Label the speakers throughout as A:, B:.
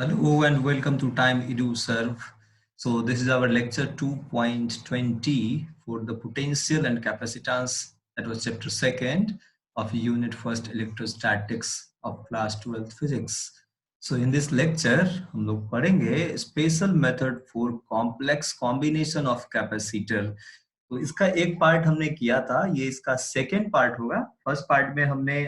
A: Hello and welcome to Time Edu Serve. So this is our lecture 2.20 for the potential and capacitance. That was chapter 2nd of unit 1st electrostatics of class 12th physics. So in this lecture हम लोग पढ़ेंगे special method for complex combination of capacitor. तो इसका एक part हमने किया था, ये इसका सेकेंड पार्ट होगा। फर्स्ट पार्ट में हमने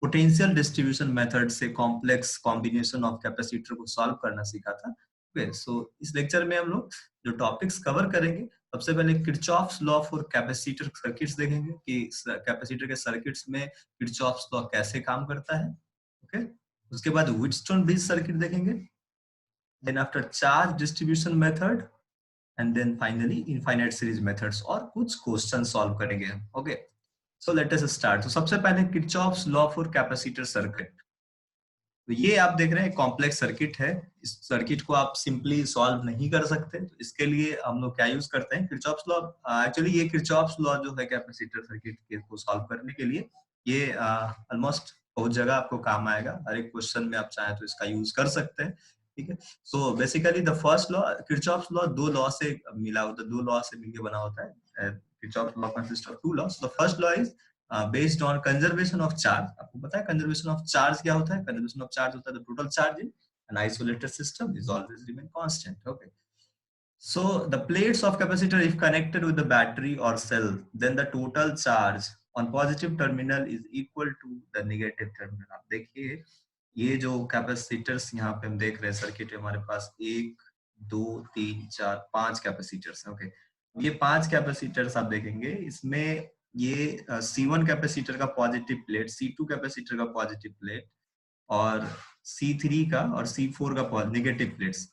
A: पोटेंशियल डिस्ट्रीब्यूशन मेथड से कॉम्प्लेक्स कॉम्बिनेशन ऑफ कैपेसिटर को सॉल्व करना सीखा था। ओके, सो इस लेक्चर में हम लोग जो टॉपिक्स कवर करेंगे, सबसे पहले Kirchhoff's law for capacitor circuits देखेंगे कि कैपेसिटर के सर्किट्स में किरचॉफ्स लॉ कैसे काम करता है। ओके, उसके बाद व्हीटस्टोन ब्रिज सर्किट देखेंगे, then after charge distribution method and then finally infinite series methods और कुछ क्वेश्चन सॉल्व करेंगे। Okay, so let us start. तो सबसे पहले Kirchhoff's law for capacitor circuit. तो ये आप देख रहे हैं कॉम्प्लेक्स सर्किट है, इस सर्किट को आप सिंपली सॉल्व नहीं कर सकते, तो इसके लिए हम लोग क्या यूज करते हैं, किरचॉफ्स लॉ। एक्चुअली ये किरचॉफ्स लॉ जो है कैपेसिटर सर्किट के को सॉल्व करने के लिए, ये ऑलमोस्ट बहुत जगह आपको काम आएगा। हर एक क्वेश्चन में आप चाहें तो इसका यूज कर सकते हैं। ठीक है, so basically the first law, Kirchhoff's law दो लॉ से मिला होता है, दो लॉ से मिलकर बना होता है। Kirchhoff's law consist of two laws. The first law is based on conservation of charge. आपको पता है कंजर्वेशन ऑफ चार्ज क्या होता है? कंजर्वेशन ऑफ चार्ज होता है the total charge in an isolated system is always remain constant. Okay, so the plates of capacitor, if connected with the battery or cell, then the total charge on positive terminal is equal to the negative terminal. आप देखिए ये जो capacitors यहाँ पे हम देख रहे हैं सर्किट है, हमारे पास 1 2 3 4 5 कैपेसिटर्स है। ओके, ये 5 कैपेसिटर्स आप देखेंगे, इसमें ये C1 कैपेसिटर का पॉजिटिव प्लेट, C2 कैपेसिटर का पॉजिटिव प्लेट और C3 का और C4 का नेगेटिव प्लेट्स।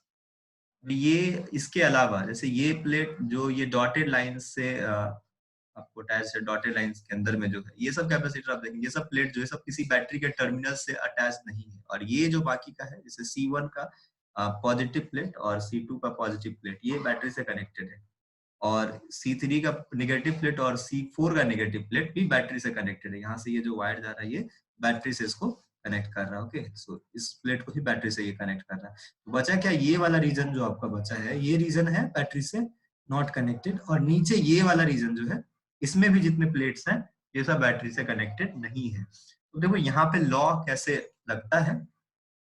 A: ये इसके अलावा जैसे ये प्लेट जो ये डॉटेड लाइन से आपको अटैच है, डॉटेड लाइंस के अंदर में जो है ये सब कैपेसिटर आप देखेंगे, ये सब प्लेट जो है सब किसी बैटरी के टर्मिनल से अटैच नहीं है। और ये जो बाकी का है, जैसे C1 का पॉजिटिव प्लेट और C2 का पॉजिटिव प्लेट, ये बैटरी से कनेक्टेड है, और C3 का नेगेटिव प्लेट और C4 का नेगेटिव प्लेट भी बैटरी से कनेक्टेड है। यहाँ से ये जो वायर जा रहा है ये बैटरी से इसको कनेक्ट कर रहा है। ओके, सो इस प्लेट को ही बैटरी से ये कनेक्ट कर रहा है। तो बचा क्या, ये वाला रीजन जो आपका बचा है, ये रीजन है बैटरी से नॉट कनेक्टेड, और नीचे ये वाला रीजन जो है, इसमें भी जितने प्लेट्स हैं ये सब बैटरी से कनेक्टेड नहीं है। तो देखो यहाँ पे लॉ कैसे लगता है।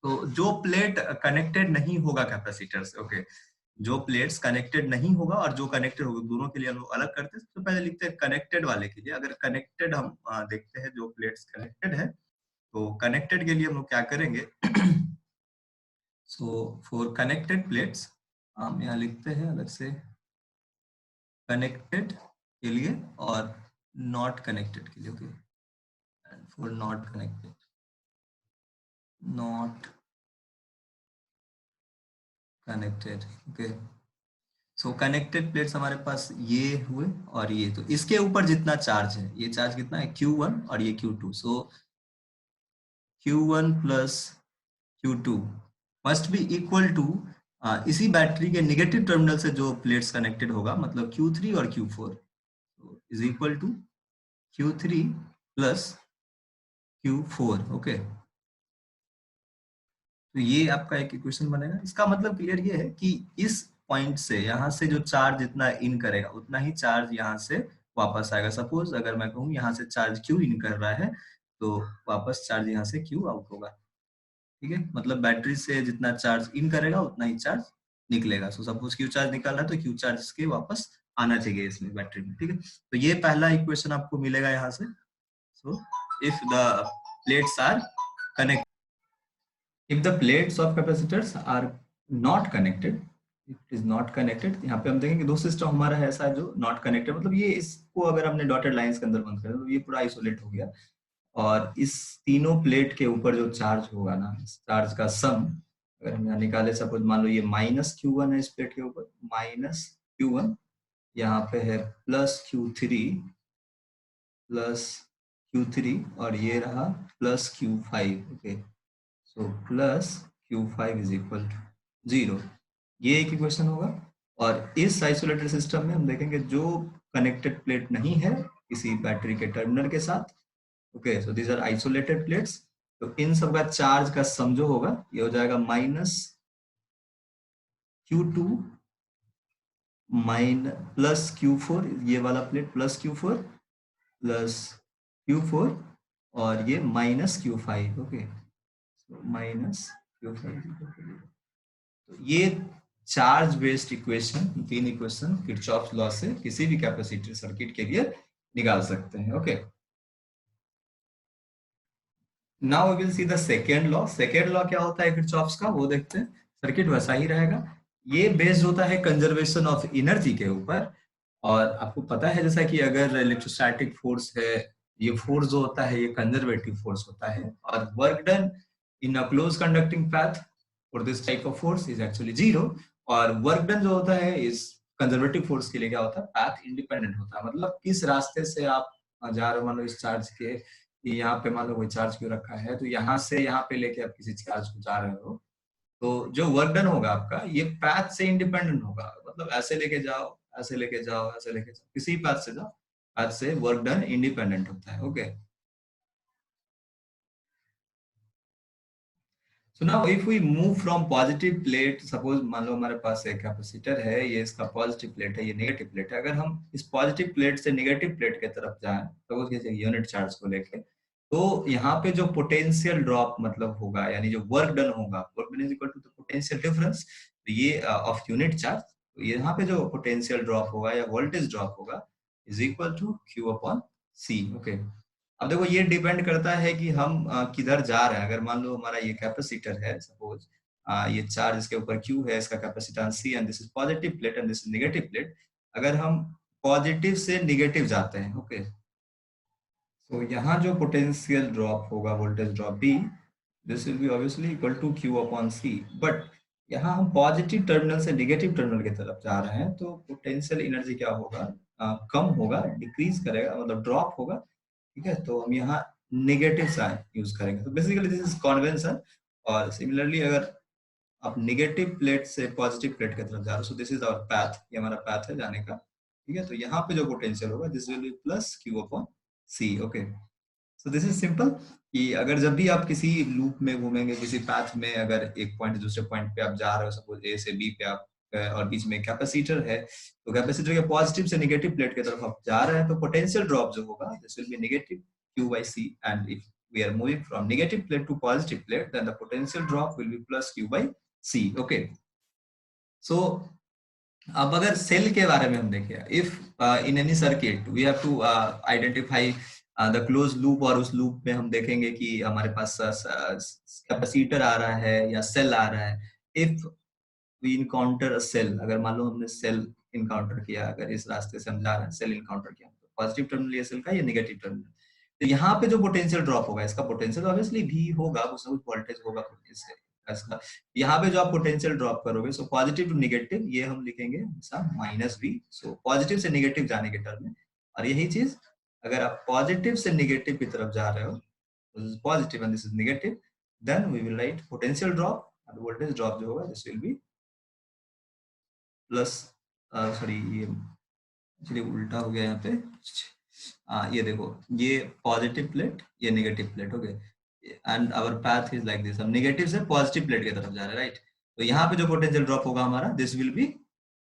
A: तो जो प्लेट कनेक्टेड नहीं होगा कैपेसिटर से, ओके, जो प्लेट्स कनेक्टेड नहीं होगा और जो कनेक्टेड होगा, दोनों के लिए हम लोग अलग करते हैं। सबसे पहले लिखते हैं कनेक्टेड वाले के लिए। अगर कनेक्टेड हम देखते हैं जो प्लेट्स कनेक्टेड है, तो कनेक्टेड के लिए हम लोग क्या करेंगे सो फॉर कनेक्टेड प्लेट्स हम यहाँ लिखते हैं अलग से कनेक्टेड के लिए और नॉट कनेक्टेड के लिए। Okay, and for not connected, not connected. Okay, so connected plates हमारे पास ये हुए और ये, तो इसके ऊपर जितना चार्ज है, ये चार्ज कितना है Q1 और ये Q2, so Q1 plus Q2 must be equal to इसी बैटरी के नेगेटिव टर्मिनल से जो प्लेट्स कनेक्टेड होगा, मतलब Q3 और Q4 is equal to Q3 plus Q4। Okay, तो ये आपका एक इक्वेशन बनेगा। इसका मतलब क्लियर ये है कि इस पॉइंट से, यहाँ से जो चार्ज जितना इन करेगा उतना ही चार्ज यहाँ से वापस आएगा। सपोज अगर मैं कहूँ यहाँ से चार्ज Q इन कर रहा है, तो वापस चार्ज यहाँ से Q आउट होगा। ठीक है, मतलब बैटरी से जितना चार्ज इन करेगा उतना ही चार्ज निकलेगा। सो सपोज Q चार्ज निकल रहा है तो Q चार्ज के वापस आना चाहिए इसमें बैटरी में। ठीक है, तो ये पहला इक्वेशन आपको मिलेगा यहाँ से। So if the plates are connected, if the plates of capacitors are not connected, if it is not connected, यहाँ पे हम देखेंगे दो सिस्टम हमारा है ऐसा जो नॉट कनेक्टेड, मतलब ये इसको अगर हमने डॉटेड लाइंस के अंदर बंद कर तो ये पूरा आइसोलेट हो गया, और इस तीनों प्लेट के ऊपर जो चार्ज होगा ना, इस चार्ज का सम अगर हम यहाँ निकाले, सपोज मान लो ये माइनस Q1 है इस प्लेट के ऊपर, माइनस Q1, यहाँ पे है प्लस Q3 और ये रहा plus Q5। Okay, so plus Q5 is equal to 0, ये एक इक्वेशन होगा। और इस आइसोलेटेड सिस्टम में हम देखेंगे जो कनेक्टेड प्लेट नहीं है किसी बैटरी के टर्मिनल के साथ, okay, so these are isolated plates, तो इन सब का चार्ज का सम जो होगा ये हो जाएगा माइनस Q2 प्लस Q4, ये वाला plate plus Q4 plus Q4 और ये minus Q5। Okay, minus Q5। तो ये चार्ज बेस्ड इक्वेशन, तीन इक्वेशन किरचॉफ लॉ से किसी भी कैपेसिटर सर्किट के लिए निकाल सकते हैं। Okay, now we will see the second law. Second law क्या होता है किरचॉफ्स का, वो देखते हैं। सर्किट वैसा ही रहेगा, ये बेस्ड होता है कंजर्वेशन ऑफ एनर्जी के ऊपर। और आपको पता है जैसा कि अगर इलेक्ट्रोस्टैटिक फोर्स है, ये फोर्स जो होता है ये कंजर्वेटिव फोर्स होता है, और work done in a close conducting path for this type of force is actually zero. और वर्क डन जो होता है इस कंजर्वेटिव फोर्स के लिए क्या होता है, पाथ इंडिपेंडेंट होता है। मतलब किस रास्ते से आप जा रहे हो, मान लो इस चार्ज के यहाँ पे मान लो कोई चार्ज क्यों रखा है, तो यहाँ से यहाँ पे लेके आप किसी चार्ज को जा रहे हो, तो जो वर्क डन होगा आपका ये पैथ से इंडिपेंडेंट होगा। मतलब ऐसे लेके जाओ, ऐसे लेके जाओ, ऐसे लेके जाओ, किसी पैथ से जाओ, पैथ से वर्क डन इंडिपेंडेंट होता है। Okay, so now if we move from positive plate, suppose मान लो हमारे पास एक कैपेसिटर है, ये इसका पॉजिटिव प्लेट है, ये नेगेटिव प्लेट है। अगर हम इस पॉजिटिव प्लेट से नेगेटिव प्लेट की तरफ जाएं, सपोज जैसे यूनिट चार्ज को लेके, तो यहाँ पे जो पोटेंशियल ड्रॉप मतलब होगा, यानी जो वर्क डन होगा, work done is equal to the potential difference ये ऑफ यूनिट चार्ज। तो यहाँ पे जो पोटेंशियल ड्रॉप होगा या वोल्टेज ड्रॉप होगा is equal to Q upon C। Okay, अब देखो ये डिपेंड करता है कि हम किधर जा रहे हैं। अगर मान लो हमारा ये कैपेसिटर है, सपोज ये चार्ज इसके ऊपर Q है, इसका capacitance C, and this is positive plate and this is negative plate. अगर हम पॉजिटिव से नेगेटिव जाते हैं, ओके, तो यहाँ जो पोटेंशियल ड्रॉप होगा, voltage drop B, this will be obviously equal to Q upon C। But यहाँ हम पॉजिटिव टर्मिनल से नेगेटिव टर्मिनल की तरफ जा रहे हैं, तो पोटेंशियल एनर्जी क्या होगा, कम होगा, डिक्रीज करेगा, मतलब ड्रॉप होगा। ठीक है, तो हम यहाँ नेगेटिव साइन यूज करेंगे। तो बेसिकली दिस इज कन्वेंशन। और सिमिलरली अगर आप नेगेटिव प्लेट से पॉजिटिव प्लेट की तरफ जा रहे हो, so this is our path, ये हमारा पाथ है जाने का। ठीक है, तो यहाँ पे जो पोटेंशियल होगा this will be plus Q upon C। Okay, so this is simple कि अगर जब भी आप किसी लूप में घूमेंगे, किसी पाथ में, अगर एक पॉइंट दूसरे पॉइंट पे आप जा रहे हो, सपोज A से B पे आप, और बीच में कैपेसिटर है, तो कैपेसिटर के पॉजिटिव से नेगेटिव प्लेट की तरफ आप जा रहे हैं, तो पोटेंशियल ड्रॉप जो होगा this will B negative Q by C। And if we are moving from negative plate to positive plate, then the potential drop will be plus Q by C। Okay, so अब अगर cell के बारे में हम देखें, if in any circuit we have to identify the close loop, और उस loop में हम देखेंगे कि हमारे पास कैपेसिटर आ रहा है या सेल आ रहा है। If we encounter a cell, अगर मान लो हमने सेल इनकाउंटर किया, अगर इस रास्ते से हम जा रहे हैं, सेल इनकाउंटर किया, तो पॉजिटिव टर्मिनल ये सेल का, ये नेगेटिव टर्मिनल, तो यहाँ पे जो पोटेंशियल ड्रॉप होगा, इसका पोटेंशियल ऑब्वियसली भी होगा, कुछ ना कुछ वोल्टेज होगा इससे इसका। यहाँ पे जो आप पोटेंशियल ड्रॉप करोगे, सो पॉजिटिव टू नेगेटिव, ये हम लिखेंगे माइनस V। सो पॉजिटिव से नेगेटिव जाने के टर्म में। और यही चीज अगर आप पॉजिटिव से नेगेटिव की तरफ जा रहे हो, positive and this is negative, then we will write potential drop, और वोल्टेज ड्रॉप जो होगा this will be plus, sorry ये एक्चुअली उल्टा हो गया यहाँ पे। ये देखो, ये पॉजिटिव प्लेट, ये negative plate, okay, and our path is like this. हम नेगेटिव से पॉजिटिव प्लेट की तरफ जा रहे हैं, राइट। तो यहाँ पे जो पोटेंशियल ड्रॉप होगा हमारा, this will be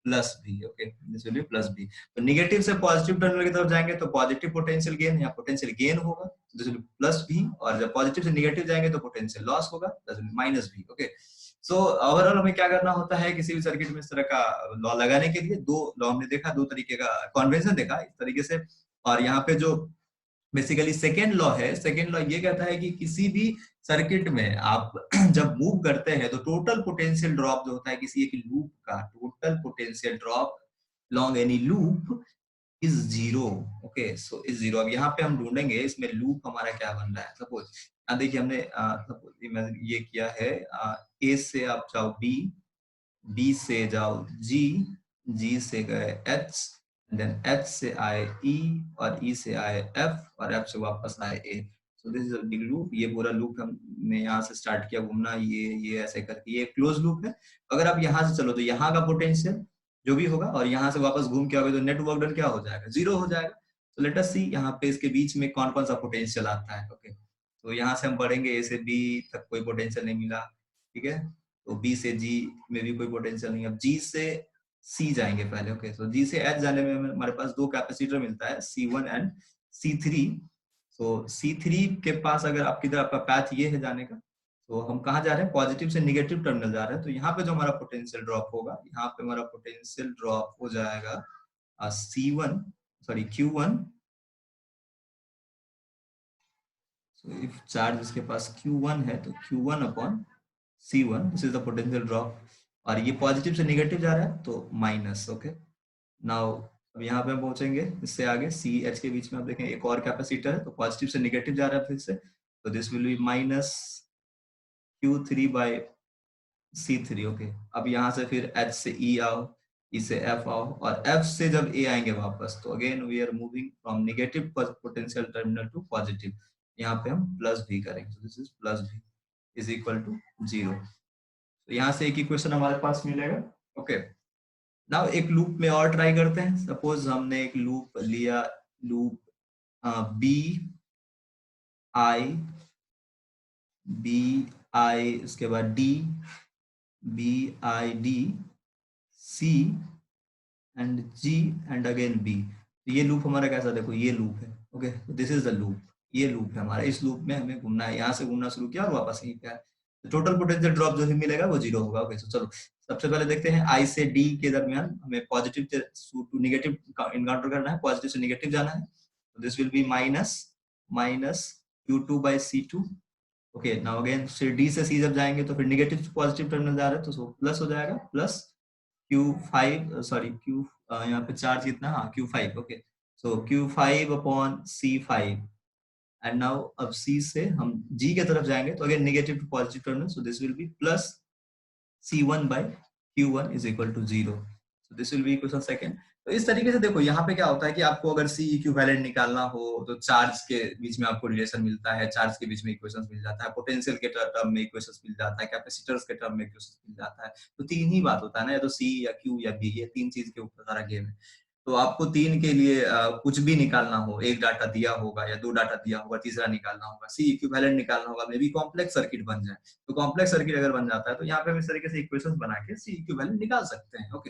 A: plus V। Okay, this will be plus V। तो नेगेटिव से पॉजिटिव टर्मिनल की तरफ जाएंगे तो पॉजिटिव पोटेंशियल गेन या पोटेंशियल गेन होगा, this will be plus V। और जब पॉजिटिव से नेगेटिव जाएंगे तो पोटेंशियल लॉस होगा, this will be minus V। Okay, so overall हमें क्या करना होता है किसी भी सर्किट में इस तरह का लॉ लगाने के लिए, दो लॉ हमने देखा, दो तरीके का कन्वेंशन देखा इस तरीके से। और यहाँ पे जो बेसिकली सेकेंड लॉ है, सेकेंड लॉ ये कहता है कि किसी भी सर्किट में आप जब मूव करते हैं तो टोटल पोटेंशियल ड्रॉप जो होता है किसी एक लूप का, total potential drop long any loop is zero. Okay, so is zero. अब यहाँ पे हम ढूंढेंगे इसमें लूप हमारा क्या बन रहा है। सपोज देखिए हमने ये किया है, A से आप जाओ B, B से जाओ G, G से गए H, देन H से आए E, और E से आए F, और F से वापस आए A। So this is a big loop. ये पूरा लूप हमने यहाँ से स्टार्ट किया घूमना, ये ऐसे करके, ये क्लोज लूप है। अगर आप यहाँ से चलो तो यहाँ का पोटेंशियल जो भी होगा, और यहाँ से वापस घूम के आओगे तो नेट वर्क डन क्या हो जाएगा, जीरो हो जाएगा। तो लेट अस सी यहाँ पे इसके बीच में कौन कौन सा पोटेंशियल आता है। ओके, तो यहाँ से हम बढ़ेंगे, ए से बी तक कोई पोटेंशियल नहीं मिला, ठीक है, तो बी से जी में भी कोई पोटेंशियल नहीं। अब जी से सी जाएंगे पहले, ओके, तो जी से एच जाने में हमारे पास दो कैपेसिटर मिलता है, C1 एंड C3। तो C3 के पास अगर आपकी तरफ आपका पैथ ये है जाने का, तो हम कहाँ जा रहे हैं, पॉजिटिव से निगेटिव टर्मिनल जा रहे हैं। तो यहाँ पे जो हमारा पोटेंशियल ड्रॉप होगा, यहाँ पे हमारा पोटेंशियल ड्रॉप हो जाएगा C1 sorry Q1। So if charge इसके पास Q1 है तो Q1 upon C1, this is the potential drop. और ये पॉजिटिव से निगेटिव जा रहा है तो माइनस, ओके। नाउ अब यहाँ पे हम पहुंचेंगे, इससे आगे सी एच के बीच में आप देखें एक और कैपेसिटर है, तो पॉजिटिव से निगेटिव जा रहा है फिर से, तो this will be minus Q3 by C3, okay. अब यहाँ से फिर H से E आओ, E से F आओ, और F से जब A आएंगे वापस, तो again we are moving from negative potential terminal to positive. यहाँ पे हम प्लस भी करेंगे, तो दिस इज प्लस भी इज इक्वल टू 0। तो यहाँ से एक इक्वेशन हमारे पास मिलेगा, ओके। नाउ एक लूप में और ट्राई करते हैं। सपोज हमने एक लूप लिया, लूप बी आई उसके बाद D, B I D C and G and again B. तो ये लूप हमारा कैसा, देखो ये लूप है, okay, this is the loop, ये लूप है हमारा। इस लूप में हमें घूमना है, यहाँ से घूमना शुरू किया और वापस यहीं पे आया, तो टोटल पोटेंशियल ड्रॉप जो भी मिलेगा वो 0 होगा, ओके। तो चलो सबसे पहले देखते हैं आई से डी के दरमियान हमें पॉजिटिव टू निगेटिव इनकाउंटर करना है, पॉजिटिव से निगेटिव जाना है। तो this will be minus minus Q2 by C2, ओके। नाउ अगेन फिर डी से सी जब जाएंगे तो फिर निगेटिव से पॉजिटिव टर्मिनल जा रहा है, तो प्लस हो जाएगा, प्लस Q5 सॉरी Q यहाँ पे चार्ज कितना, हाँ Q5, okay. So Q5 upon C5 and now अब C से हम G के तरफ जाएंगे तो अगेन negative to positive terminal, so this will be plus C1 by Q1 is equal to 0। So this will be equation second। तो इस तरीके से देखो यहाँ पे क्या होता है कि आपको अगर C इक्विवेलेंट निकालना हो तो चार्ज के बीच में आपको रिलेशन मिलता है, चार्ज के बीच में इक्वेशंस मिल जाता है, पोटेंशियल के टर्म में इक्वेशंस मिल जाता है, कैपेसिटर्स के टर्म में इक्वेशंस मिल जाता है। तो तीन ही बात होता है ना, या तो C या Q या B, ये तीन चीज के ऊपर सारा गेम है। तो आपको तीन के लिए कुछ भी निकालना हो, एक डाटा दिया होगा या दो डाटा दिया होगा, तीसरा निकालना होगा, C इक्विवेलेंट निकालना होगा, मे बी कॉम्प्लेक्स सर्किट बन जाए। तो कॉम्प्लेक्स सर्किट अगर बन जाता है तो यहाँ पे हम इस तरीके से इक्वेशंस बना के C इक्विवेलेंट निकाल सकते हैं, ओके।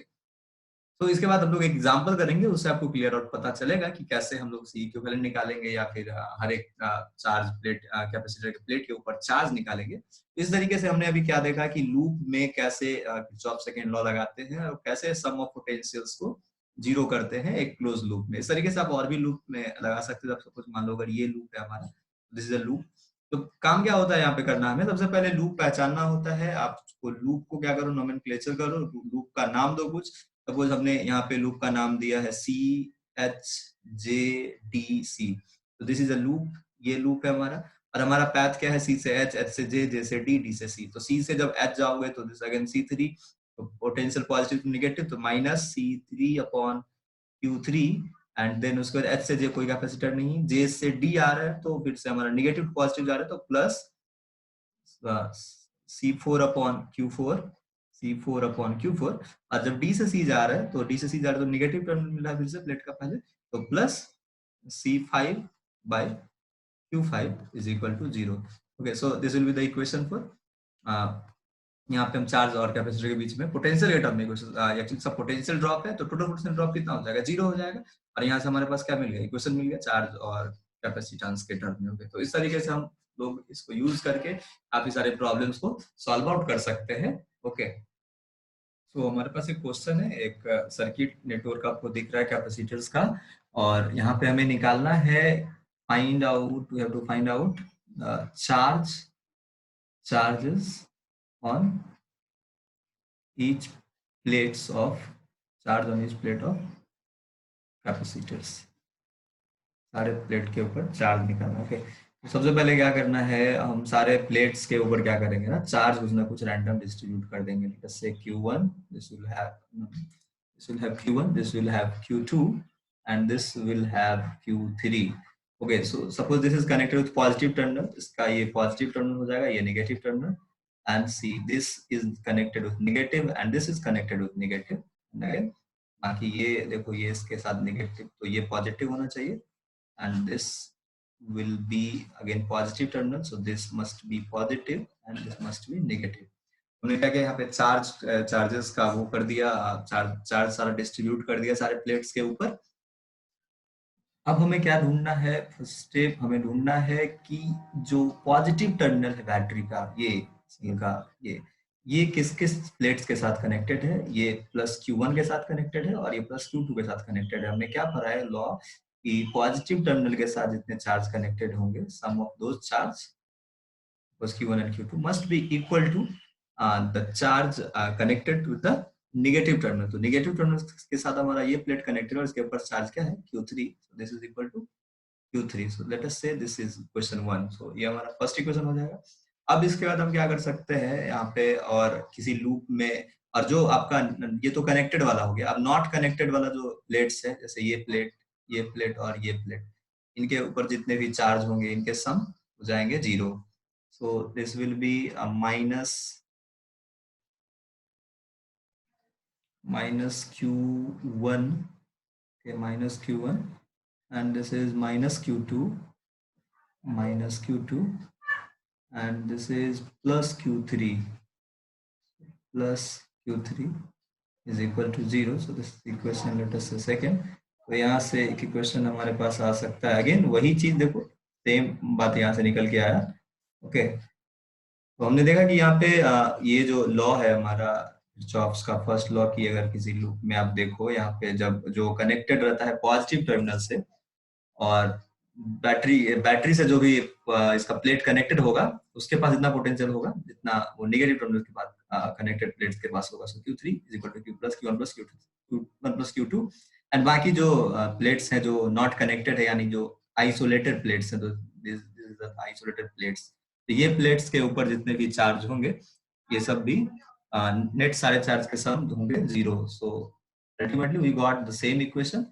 A: तो इसके बाद हम लोग एक एग्जांपल करेंगे, उससे आपको क्लियर आउट पता चलेगा कि कैसे हम लोग C इक्विवेलेंट निकालेंगे, या फिर हर एक चार्ज प्लेट कैपेसिटर के प्लेट के ऊपर चार्ज निकालेंगे। इस तरीके से हमने अभी क्या देखा कि लूप में कैसे किरचॉफ सेकंड लॉ लगाते हैं और कैसे सम ऑफ पोटेंशियल्स को 0 करते हैं एक क्लोज लूप में। इस तरीके से आप और भी लूप में लगा सकते हो। सपोज मान लो अगर ये लूप है हमारा, दिस इज अ लूप, तो काम क्या होता है यहाँ पे करना, हमें सबसे पहले लूप पहचानना होता है। आपको लूप को क्या करो, नोमेनक्लेचर करो, लूप का नाम दो कुछ। सपोज हमने यहाँ पे लूप का नाम दिया है CHJDC, तो दिस इज अ लूप, ये लूप है हमारा। और हमारा पैथ क्या है, C से H, H से J, J से D, D से C। तो C से जब H जाओगे तो दिस अगेन C3, तो पोटेंशियल पॉजिटिव टू नेगेटिव, तो minus C3 upon Q3 and then उसके बाद H से J कोई कैपेसिटर नहीं, J से D आ रहा है तो फिर से हमारा नेगेटिव टू पॉजिटिव जा रहा है, तो plus C4 upon Q4, C4 upon Q4। और जब D से C जा रहा है तो D से C जा रहा है तो नेगेटिव टर्मिनल मिल रहा है फिर से प्लेट का पहले, तो plus C5 by Q5 is equal to 0। Okay, so this will be the equation for यहाँ पे हम चार्ज और कैपेसिटर के बीच में पोटेंशियल के टर्म में एक्चुअली सब पोटेंशियल ड्रॉप है, तो टोटल पोटेंशियल ड्रॉप कितना हो जाएगा, 0 हो जाएगा। और यहाँ से हमारे पास क्या मिल गया, इक्वेशन मिल गया चार्ज और कैपेसिटेंस के टर्म में। तो इस तरीके से हम लोग इसको यूज करके काफी सारे प्रॉब्लम्स को सॉल्व आउट कर सकते हैं, ओके। तो हमारे पास एक क्वेश्चन है, एक सर्किट नेटवर्क आपको दिख रहा है कैपेसिटर्स का, और यहाँ पे हमें निकालना है, find out, we have to find out charges on each plates of charge on each plate of capacitors। सारे प्लेट के ऊपर चार्ज निकालना, ओके। तो सबसे पहले क्या करना है, हम सारे प्लेट्स के ऊपर क्या करेंगे ना, चार्ज कुछ ना कुछ रैंडम डिस्ट्रीब्यूट कर देंगे। जैसे Q1, this will have Q1, this will have Q2 and this will have Q3। okay, so suppose this is connected with positive terminal, इसका ये positive terminal हो जाएगा, ये negative terminal, and see this is connected with negative and this is connected with negative, and again बाकी ये देखो, ये इसके साथ नेगेटिव, तो ये पॉजिटिव होना चाहिए, and this will be again positive terminal, so this must be positive and this must be negative. हमने क्या किया यहाँ पे चार्जेस का वो कर दिया, चार्ज सारा डिस्ट्रीब्यूट कर दिया सारे प्लेट्स के ऊपर। अब हमें क्या ढूंढना है, फर्स्ट स्टेप हमें ढूंढना है कि जो पॉजिटिव टर्मिनल है बैटरी का, ये सेल का, ये किस किस प्लेट्स के साथ कनेक्टेड है। ये प्लस Q1 के साथ कनेक्टेड है और ये प्लस Q2 के साथ कनेक्टेड है। हमने क्या पढ़ा है लॉ कि पॉजिटिव टर्मिनल के साथ जितने चार्ज कनेक्टेड होंगे, sum of those charge was Q1 and Q2 must be equal to the charge connected to the negative terminal। तो नेगेटिव टर्मिनल के साथ हमारा ये प्लेट कनेक्टेड है और इसके ऊपर चार्ज क्या है Q3, so this is equal to Q3। so let us say this is question 1। so ये हमारा फर्स्ट इक्वेशन हो जाएगा। अब इसके बाद हम क्या कर सकते हैं यहाँ पे, और किसी लूप में, और जो आपका ये तो कनेक्टेड वाला हो गया। अब नॉट कनेक्टेड वाला जो प्लेट्स है, जैसे ये प्लेट और ये प्लेट, इनके ऊपर जितने भी चार्ज होंगे इनके सम हो जाएंगे 0। so this will be a minus Q1, okay, minus Q1, and this is minus Q2, and this is plus Q3 is equal to 0। so this is equation, let us say second। तो यहाँ से एक equation हमारे पास आ सकता है, again वही चीज, देखो सेम बात यहाँ से निकल के आया। ओके, तो हमने देखा कि यहाँ पे ये जो लॉ है हमारा किरचॉफ्स का फर्स्ट लॉ की, अगर किसी लूप में आप देखो, यहाँ पे जब जो कनेक्टेड रहता है पॉजिटिव टर्मिनल से, और बैटरी से जो भी इसका प्लेट कनेक्टेड होगा, उसके पास इतना पोटेंशियल होगा जितना वो नेगेटिव टर्मिनल के पास कनेक्टेड प्लेट्स के पास होगा। So Q3 is equal to Q plus Q1 plus Q1 plus Q2। And बाकी जो प्लेट्स हैं जो नॉट कनेक्टेड है, यानी जो आइसोलेटेड प्लेट्स हैं, तो दिस इज आइसोलेटेड प्लेट्स। तो ये प्लेट्स के ऊपर जितने भी चार्ज होंगे, ये सब भी नेट सारे चार्ज के सम होंगे 0। So ultimately we got the same equation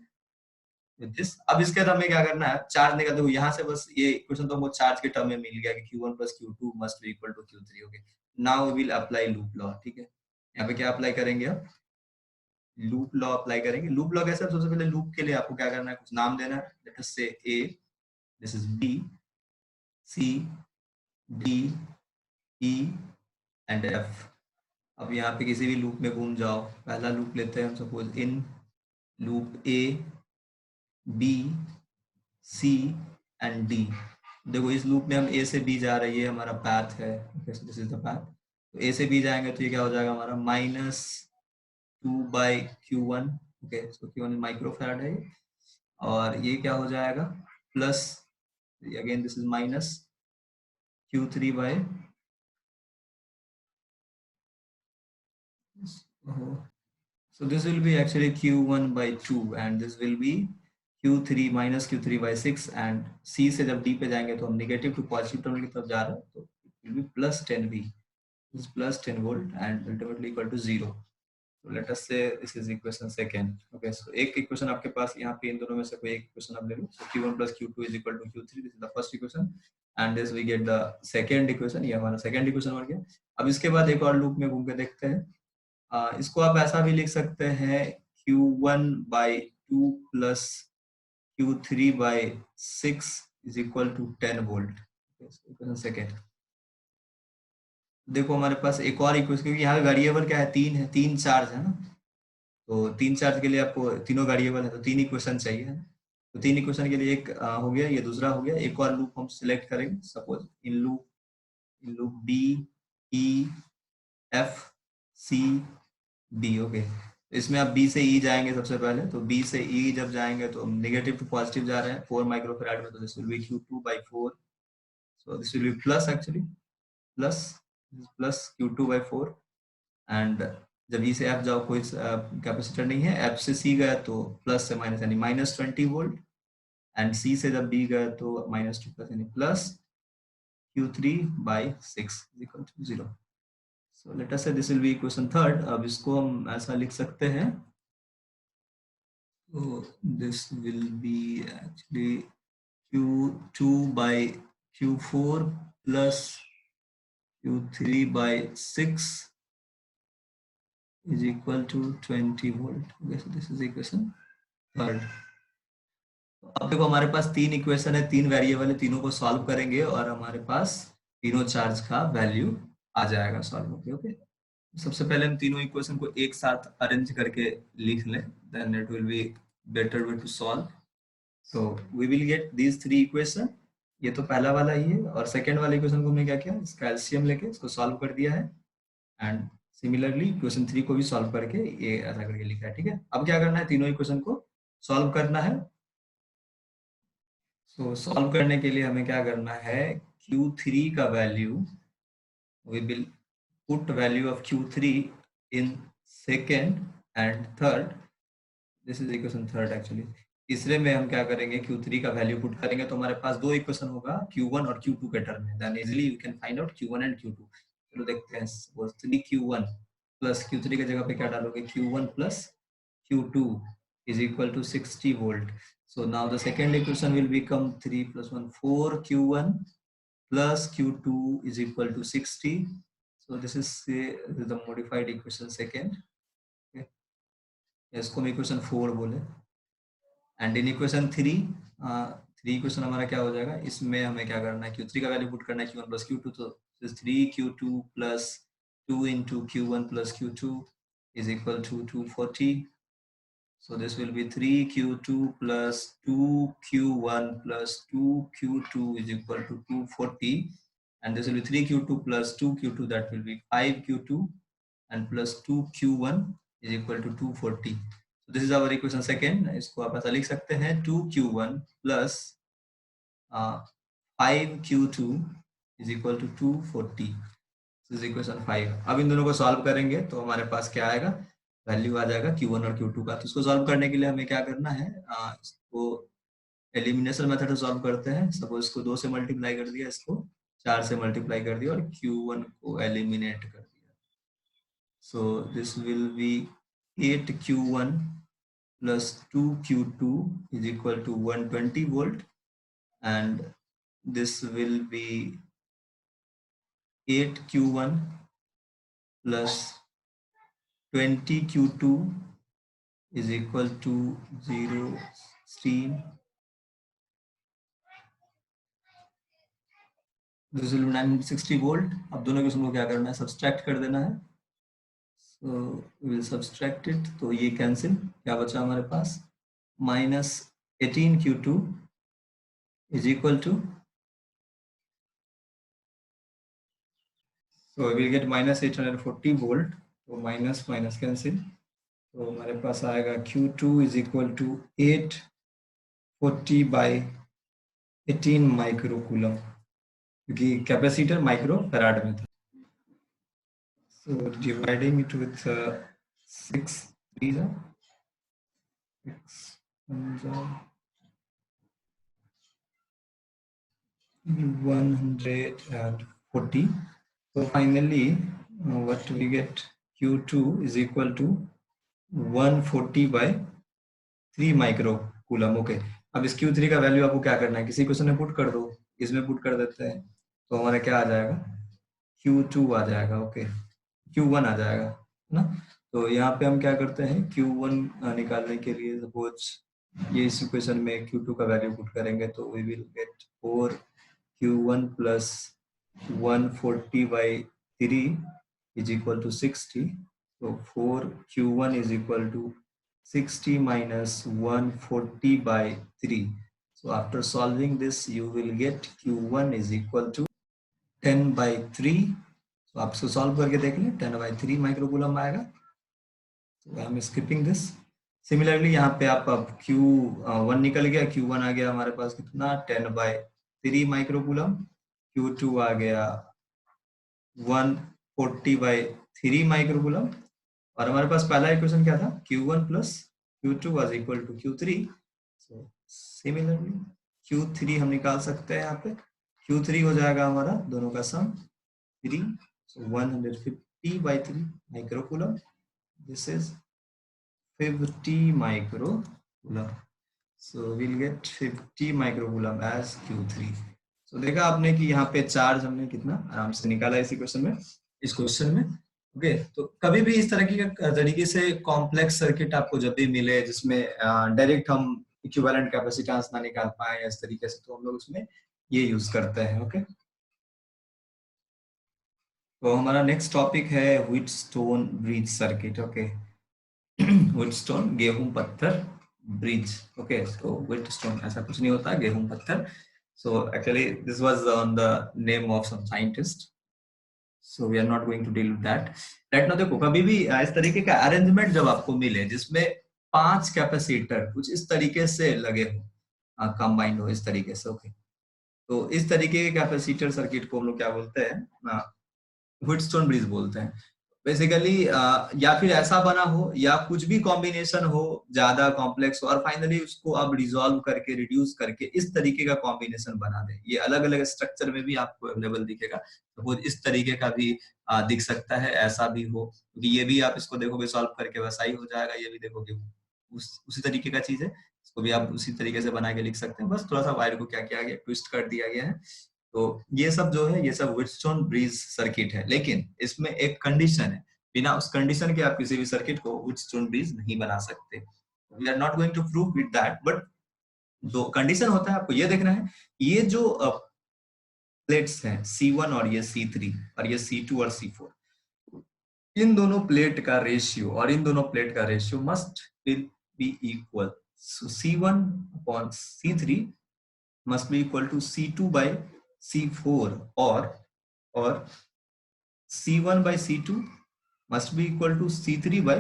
A: with this. अब इसके बाद हमें क्या करना है, चार्ज निकाल दो यहाँ से, बस ये इक्वेशन तो हमको चार्ज के टर्म में मिल गया कि Q1 plus Q2 must be equal to Q3। Okay, now we will apply loop law. ठीक है, यहाँ पे क्या अप्लाई करेंगे, अब लूप लॉ अप्लाई करेंगे। लूप लॉ कैसे, सबसे पहले लूप के लिए आपको क्या करना है, कुछ नाम देना है। लेट अस से A, this is B, C, D, E and F। अब यहाँ पे किसी भी लूप में घूम जाओ, पहला लूप लेते हैं हम, suppose in loop A, B, C and D। देखो इस लूप में हम A से B जा रही है, हमारा पाथ है, दिस इज द पाथ। तो A से B जाएंगे तो ये क्या हो जाएगा हमारा -2/Q1। ओके, सो Q1 माइक्रोफैराड है, और ये क्या हो जाएगा plus, again this is minus Q3 by, so this will be actually Q1/2 and this will be Q3 minus Q3/6। and C से जब D पे जाएंगे तो हम नेगेटिव टू पॉजिटिव टर्मिनल की तरफ जा रहे हैं, तो it will be plus 10V, this is plus 10 volt and ultimately equal to 0। so let us say this is equation second। okay, so एक इक्वेशन आपके पास यहाँ पे, इन दोनों में से कोई एक इक्वेशन आप ले लो। so Q1 plus Q2 is equal to Q3, this is the first equation and this we get the second equation। ये हमारा सेकंड इक्वेशन बन गया। अब इसके बाद एक और लूप में घूम के देखते हैं। इसको आप ऐसा भी लिख सकते हैं Q1/2 plus Q3/6 is equal to 10 volt. Second देखो हमारे पास एक और इक्वेशन, क्योंकि यहाँ वेरिएबल क्या है, तीन चार्ज है ना, तो तीन चार्ज के लिए आपको तीनों वेरिएबल है, तो तीन इक्वेशन चाहिए है। तो तीन इक्वेशन के लिए एक हो गया, ये दूसरा हो गया। एक और लूप हम सिलेक्ट करेंगे, suppose in loop B, E, F, C, D। Okay, इसमें आप B से E जाएंगे सबसे पहले, तो B से E जब जाएंगे तो नेगेटिव टू पॉजिटिव जा रहे हैं 4 माइक्रोफैराड में, तो this will B Q2/4। So this will be plus, actually plus Q2/4। And जब E से F जाओ, कोई कैपेसिटर नहीं है, F से C गया तो प्लस से माइनस, यानी -20 वोल्ट, एंड C से जब B गया तो -2 प्लस, यानी plus Q3/6 equal to 0। So let us say this will be equation third। अब इसको हम ऐसा लिख सकते हैं, so this will be actually Q2/Q4 plus Q3/6 is equal to 20 volt। Okay, so this is equation third। अब देखो हमारे पास तीन इक्वेशन है, तीन वेरिएबल है, तीनों को सॉल्व करेंगे और हमारे पास तीनों चार्ज का वैल्यू आ जाएगा सॉल्व होके। ओके, सबसे पहले हम तीनों इक्वेशन को एक साथ अरेंज करके लिख लें, then it will be better way to solve. So we will get these three equation. ये तो पहला वाला ही है, और सेकेंड वाले इक्वेशन को हमने क्या किया, इसका एलसीएम लेके इसको सॉल्व कर दिया है, एंड सिमिलरली इक्वेशन थ्री को भी सॉल्व करके ये ऐसा करके लिखा है। ठीक है, अब क्या करना है, तीनों इक्वेशन को सॉल्व करना है। सो सॉल्व करने के लिए हमें क्या करना है, Q3 का value, we will put value of Q3 in second and third. This is equation third actually. तीसरे में हम क्या करेंगे, Q3 का वैल्यू पुट करेंगे तो हमारे पास दो इक्वेशन होगा, Q1 और Q2 के टर्म में, then easily you can find out Q1 and Q2। चलो देखते हैं, सपोज 3Q1 प्लस Q3 की जगह पे क्या डालोगे, Q1 plus Q2 is equal to 60 volt. So now the second equation will become 3 plus 1 4Q1 plus Q2 is equal to 60. So this is the modified equation second. Okay, इसको हम equation 4 बोले। And in equation three, three equation हमारा क्या हो जाएगा, इसमें हमें क्या करना है, Q3 का वैल्यू पुट करना है, Q1 प्लस Q2, तो 3Q2 plus 2 into Q1 plus Q2 is equal to 240. So this will be 3Q2 plus 2Q1 plus 2Q2 is equal to 240, and this will be 3Q2 plus 2Q2, that will be 5Q2, and plus 2Q1 is equal to 240. So this is our equation second. इसको आप ऐसा लिख सकते हैं, 2Q1 plus 5Q2 is equal to 240. This is equation 5. अब इन दोनों को solve करेंगे तो हमारे पास क्या आएगा, वैल्यू आ जाएगा Q1 और Q2 का। तो इसको सॉल्व करने के लिए हमें क्या करना है, इसको एलिमिनेशन मेथड से सॉल्व करते हैं। सपोज इसको 2 से मल्टीप्लाई कर दिया, इसको 4 से मल्टीप्लाई कर दिया और Q1 को एलिमिनेट कर दिया। सो this will B 8Q1 plus 2Q2 is equal to 120 volt, and this will be 8Q1 plus 20Q2 is equal to 0 steam. This will be 960 volt. अब दोनों के को क्या करना है, सब्सट्रैक्ट कर देना है। So we will subtract it, तो ये कैंसिल, क्या बचा हमारे पास, minus 18Q2 is equal to, so we will get minus 840 volt, तो minus minus कैंसिल, तो हमारे पास आएगा Q2 is equal to 840 by 18 micro coulomb, क्योंकि कैपेसिटर माइक्रो फैराड में था। So dividing it with 6 3 6 140. So finally what we get, Q2 is equal to 140 by 3 micro coulomb. Okay, अब इस Q3 का value आपको क्या करना है, किसी क्वेश्चन में पुट कर दो, इसमें पुट कर देते हैं, तो हमारा क्या आ जाएगा, Q2 आ जाएगा। ओके, Q1 आ जाएगा ना। तो यहाँ पे हम क्या करते हैं, Q1 निकालने के लिए सपोज ये इस इक्वेशन में Q2 का वैल्यू पुट करेंगे तो we will get 4Q1 plus 140 by 3 is equal to 60. So 4Q1 is equal to 60 minus 140 by 3. So after solving this, you will get Q1 is equal to 10 by 3. So आप इसको solve करके देख लें, 10 by 3 microcoulomb आएगा। So I'm skipping this. Similarly यहाँ पे आप अब Q1 निकल गया, Q1 आ गया हमारे पास कितना, 10 by 3 माइक्रोकूलम, Q2 आ गया 140 by 3 माइक्रोकूलम, और हमारे पास पहला इक्वेशन क्या था, Q1 plus Q2 was equal to Q3. So similarly Q3 हम निकाल सकते हैं, यहाँ पे Q3 हो जाएगा हमारा दोनों का सम 3, so 150 by 3 microcoulomb, this is 50 microcoulomb, so we'll get 50 microcoulomb as Q3. so देखा आपने कि यहाँ पे चार्ज हमने कितना आराम से निकाला इस इक्वेशन में, इस क्वेश्चन में। ओके, तो कभी भी इस तरह की तरीके से कॉम्प्लेक्स सर्किट आपको जब भी मिले जिसमें डायरेक्ट हम इक्विवेलेंट कैपेसिटेंस ना निकाल पाए इस तरीके से, तो हम लोग उसमें ये यूज करते हैं। ओके, तो हमारा नेक्स्ट टॉपिक है Wheatstone bridge circuit. Okay, Wheatstone गेहूं पत्थर ब्रिज। ओके, तो व्हीटस्टोन ऐसा कुछ नहीं होता, गेहूं पत्थर। So actually this was on the name of some scientist, so we are not going to deal with that right now. देखो, कभी भी इस तरीके का अरेंजमेंट जब आपको मिले जिसमें 5 कैपेसिटर कुछ इस तरीके से लगे हो, कंबाइंड हो इस तरीके से, ओके, तो इस तरीके के कैपेसिटर सर्किट को हम लोग क्या बोलते हैं, व्हीटस्टोन ब्रिज बोलते हैं। बेसिकली या फिर ऐसा बना हो या कुछ भी कॉम्बिनेशन हो, ज्यादा कॉम्प्लेक्स हो, और फाइनली उसको आप रिजॉल्व करके रिड्यूस करके इस तरीके का कॉम्बिनेशन बना दें। ये अलग अलग स्ट्रक्चर में भी आपको अवेलेबल दिखेगा, तो वो इस तरीके का भी दिख सकता है, ऐसा भी हो, क्योंकि ये भी आप इसको देखोगे सॉल्व करके वैसा ही हो जाएगा, ये भी देखोगे उसी तरीके का चीज है, इसको भी आप उसी तरीके से बना के लिख सकते हैं। बस थोड़ा सा वायर को क्या किया गया, ट्विस्ट कर दिया गया है। तो ये सब जो है, ये सब व्हीटस्टोन ब्रिज सर्किट है, लेकिन इसमें एक कंडीशन है, बिना उस कंडीशन के आप किसी भी सर्किट को व्हीटस्टोन ब्रिज नहीं बना सकते। We are not going to prove with that, but दो कंडीशन होता है, आपको ये देखना है, ये जो प्लेट्स हैं C1 और ये C3 और ये C2 और C4, इन दोनों प्लेट का रेशियो और इन दोनों प्लेट का ratio must be equal. So C1 upon C3 must be equal to C2 by C4, or C1 by C2 must be equal to C3 by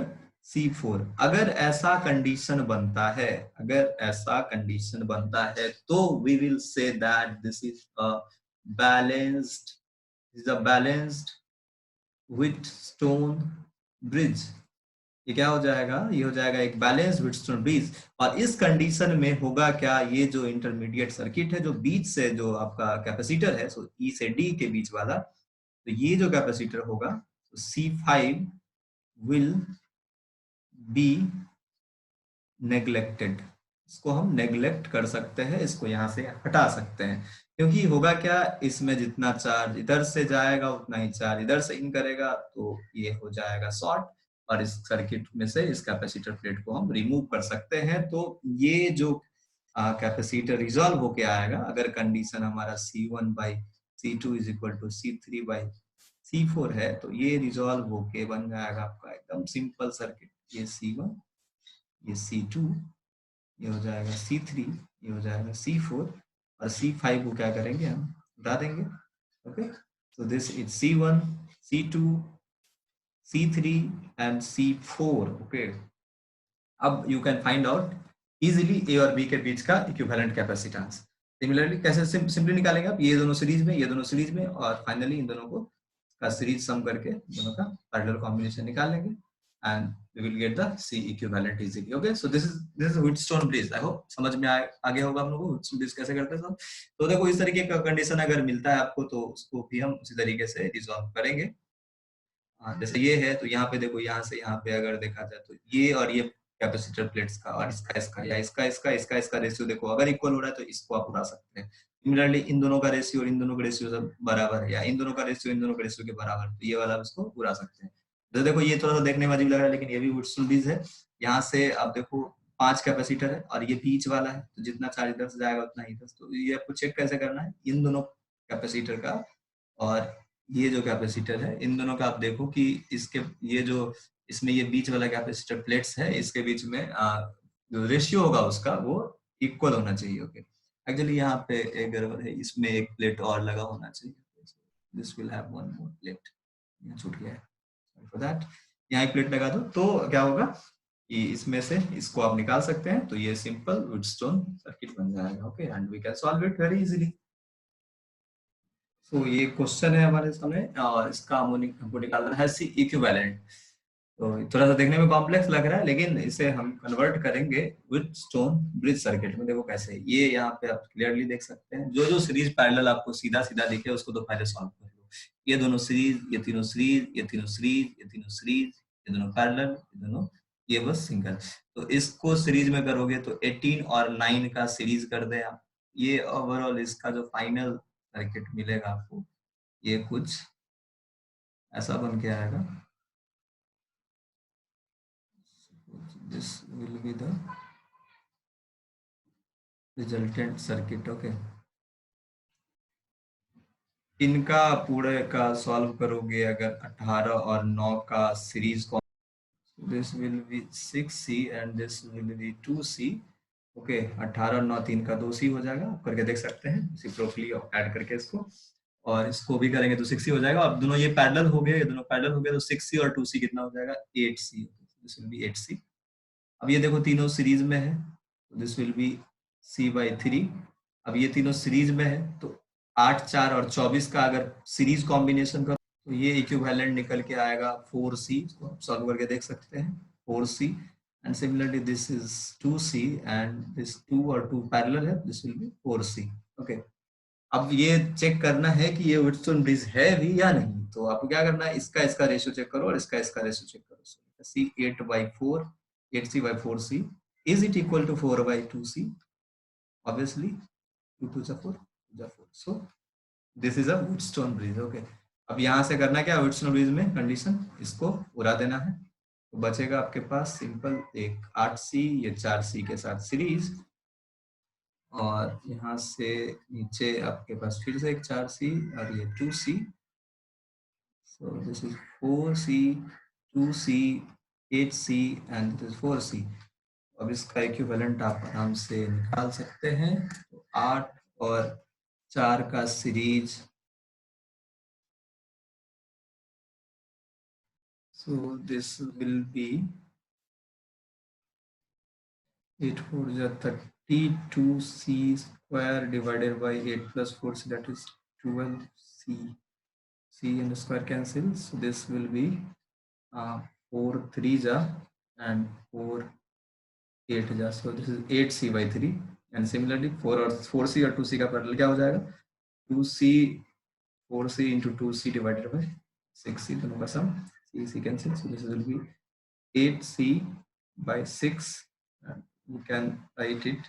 A: C4। अगर ऐसा condition बनता है, अगर ऐसा कंडीशन बनता है, तो we will say that this is a balanced, is a balanced Wheatstone bridge। ये क्या हो जाएगा, ये हो जाएगा एक बैलेंस व्हीटस्टोन ब्रिज। और इस कंडीशन में होगा क्या, ये जो इंटरमीडिएट सर्किट है, जो बीच से जो आपका कैपेसिटर है, सो ई से डी के बीच वाला, तो ये जो कैपेसिटर होगा, तो C5 विल बी नेग्लेक्टेड। इसको हम नेग्लेक्ट कर सकते हैं, इसको यहाँ से हटा सकते हैं, क्योंकि होगा क्या, इसमें जितना चार्ज इधर से जाएगा उतना ही चार्ज इधर से इन करेगा, तो ये हो जाएगा शॉर्ट, और इस सर्किट में से इस कैपेसिटर प्लेट को हम रिमूव कर सकते हैं। तो ये जो कैपेसिटर रिजॉल्व होके आएगा, अगर कंडीशन हमारा C1 by C2 is equal to C3 by C4 है, तो ये रिजॉल्व होके बन जाएगा आपका एकदम सिंपल सर्किट। ये C1, ये C2, ये हो जाएगा C3, ये हो जाएगा C4, और C5 को क्या करेंगे, हम हटा देंगे। Okay, so this is C1, C2, C3 and C4। Okay, अब you can find out easily A और बी के बीच का इक्विवेलेंट कैपेसिटेंस। सिमिलरली कैसे सिंपली निकालेंगे आप, ये दोनों सीरीज में, ये दोनों सीरीज में, और फाइनली इन दोनों को का सीरीज सम करके दोनों का पैरेलल कॉम्बिनेशन निकाल लेंगे, and we will get the C equivalent easily। Okay, so this is Wheatstone bridge। I hope समझ में आगे होगा हम लोगों को Wheatstone bridge कैसे करते हैं सब। तो देखो, इस तरीके का कंडीशन अगर मिलता है आपको, तो उसको भी हम उसी तरीके से रिजॉल्व करेंगे। जैसे ये है, तो यहाँ पे देखो, यहाँ से यहाँ पे अगर देखा जाए, तो ये और ये कैपेसिटर प्लेट्स का और इसका या इसका रेशियो देखो, अगर इक्वल हो रहा है तो इसको आप उड़ा सकते हैं। सिमिलरली इन दोनों का रेशियो और इन दोनों का रेशियो सब बराबर है, या इन दोनों का रेशियो इन दोनों के रेशियो के बराबर, तो ये वाला इसको उड़ा सकते हैं। तो देखो, ये थोड़ा सा देखने में अजीब लग रहा है, लेकिन ये भी वुडस्टोन ब्रिज है। यहाँ से आप देखो 5 कैपेसिटर है और ये बीच वाला है, तो जितना चार्ज इधर से जाएगा उतना ही इधर। तो ये आपको चेक कैसे करना है, इन दोनों कैपेसिटर का और ये जो कैपेसिटर है, इन दोनों का आप देखो कि इसके ये जो इसमें ये बीच वाला कैपेसिटर प्लेट्स है, इसके बीच में जो रेशियो होगा उसका वो इक्वल होना चाहिए। ओके, एक्चुअली यहाँ पे एक गड़बड़ है, इसमें एक प्लेट और लगा होना चाहिए। This will have one more plate, यहाँ छूट गया है, सॉरी फॉर दैट। यहाँ एक प्लेट लगा दो, तो क्या होगा कि इसमें से इसको आप निकाल सकते हैं, तो ये सिंपल वुडस्टोन सर्किट बन जाएगा। Okay, and we can solve it very easily. तो ये क्वेश्चन है हमारे सामने, और इसका हमको निकालना है सी इक्विवेलेंट। तो थोड़ा सा देखने में कॉम्प्लेक्स लग रहा है, लेकिन इसे हम कन्वर्ट करेंगे व्हीटस्टोन ब्रिज सर्किट में। देखो कैसे, ये यहाँ पे आप क्लियरली देख सकते हैं, जो जो सीरीज पैरेलल आपको सीधा सीधा दिखे उसको तो पहले सॉल्व कर लो। ये दोनों सीरीज, ये तीनों सीरीज, ये तीनों सीरीज, ये तीनों सीरीज, ये दोनों पैरेलल, ये दोनों, ये बस सिंगल। तो इसको सीरीज में करोगे तो 18 और 9 का सीरीज कर दे आप, ये ओवरऑल इसका जो फाइनल सर्किट मिलेगा आपको, ये कुछ ऐसा बन के आएगा। This will be the resultant circuit. Okay, इनका पूरे का सॉल्व करोगे अगर 18 और 9 का सीरीज को, this will B 6C and this will B 2C। Okay, 18 और 9 3 का 2C हो जाएगा, आप करके देख सकते हैं रेसिप्रोकली ऐड करके इसको, और इसको भी करेंगे तो 6C हो जाएगा। अब दोनों ये पैरेलल हो गए, ये दोनों पैरेलल हो गए तो 6C और 2C कितना हो जाएगा, 8C। This will B 8C। अब ये देखो तीनों सीरीज में है, दिस विल बी C/3। अब ये तीनों सीरीज में है तो 8 4 और 24 का अगर सीरीज कॉम्बिनेशन करो तो ये इक्विवेलेंट निकल के आएगा 4C। इसको आप सॉल्व करके देख सकते हैं 4C। And similarly this is 2C and this 2 और 2 पैरेलल है, this will B 4C। Okay, अब ये चेक करना है कि ये व्हिटस्टोन ब्रिज है भी या नहीं, तो आपको क्या करना है, इसका इसका रेशियो चेक करो और इसका इसका रेशियो चेक करो। C 8/4, 8C/4C, is it equal to 4/2C? Obviously 2 2 4, 2 4, so this is a Wheatstone bridge। Okay, अब यहाँ से करना क्या, Wheatstone bridge में कंडीशन इसको उड़ा देना है, तो बचेगा आपके पास सिंपल एक 8C, ये 4C के साथ सीरीज, और यहाँ से नीचे आपके पास फिर से एक 4C और ये 2C। so this is 4C, 2C, 8C and this is 4C। अब इसका इक्विवेलेंट आप आराम से निकाल सकते हैं, तो 8 और 4 का series, so this will be 8 4 is 32C square divided by 8 plus 4C, that is 12C। C and square cancels, so this will be 4 3 ja and 4 8 ja, so this is 8C/3। and similarly 4 और 4C और 2C का parallel क्या हो जाएगा, 2C 4C into 2C divided by 6C, दोनों का सम, C cancel, so this will be 8C/6 and you can write it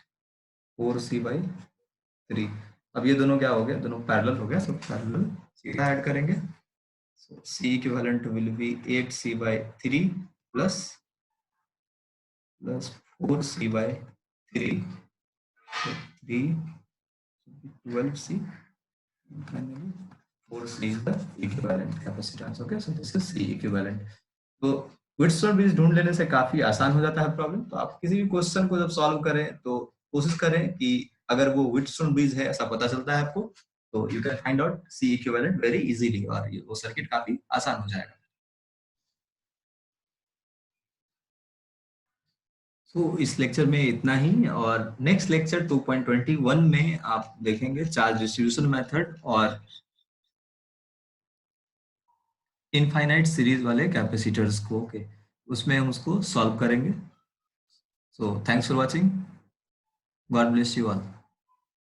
A: 4C/3। अब ये दोनों क्या हो गया, दोनों पैरेलल हो गया, सब पैरेलल सीधा ऐड करेंगे, so C equivalent will be 8C/3 plus 4C/3, so 3 12C, and finally 4C is the equivalent capacitance। okay, so this is C equivalent। तो व्हिटस्टोन ब्रिज ढूंढ लेने से काफी आसान हो जाता है प्रॉब्लम। तो आप किसी भी क्वेश्चन को जब सॉल्व करें तो कोशिश करें कि अगर वो व्हिटस्टोन ब्रिज है ऐसा पता चलता है आपको, तो you can find out C equivalent very easily, और वो सर्किट काफी आसान हो जाएगा। तो इस लेक्चर में इतना ही, और नेक्स्ट लेक्चर 2.21 में आप देखेंगे चार्ज डिस्ट्रीब्यूशन मेथड और इनफाइनाइट सीरीज वाले कैपेसिटर्स को। ओके, उसमें हम उसको सॉल्व करेंगे। So thanks for watching, God bless you all.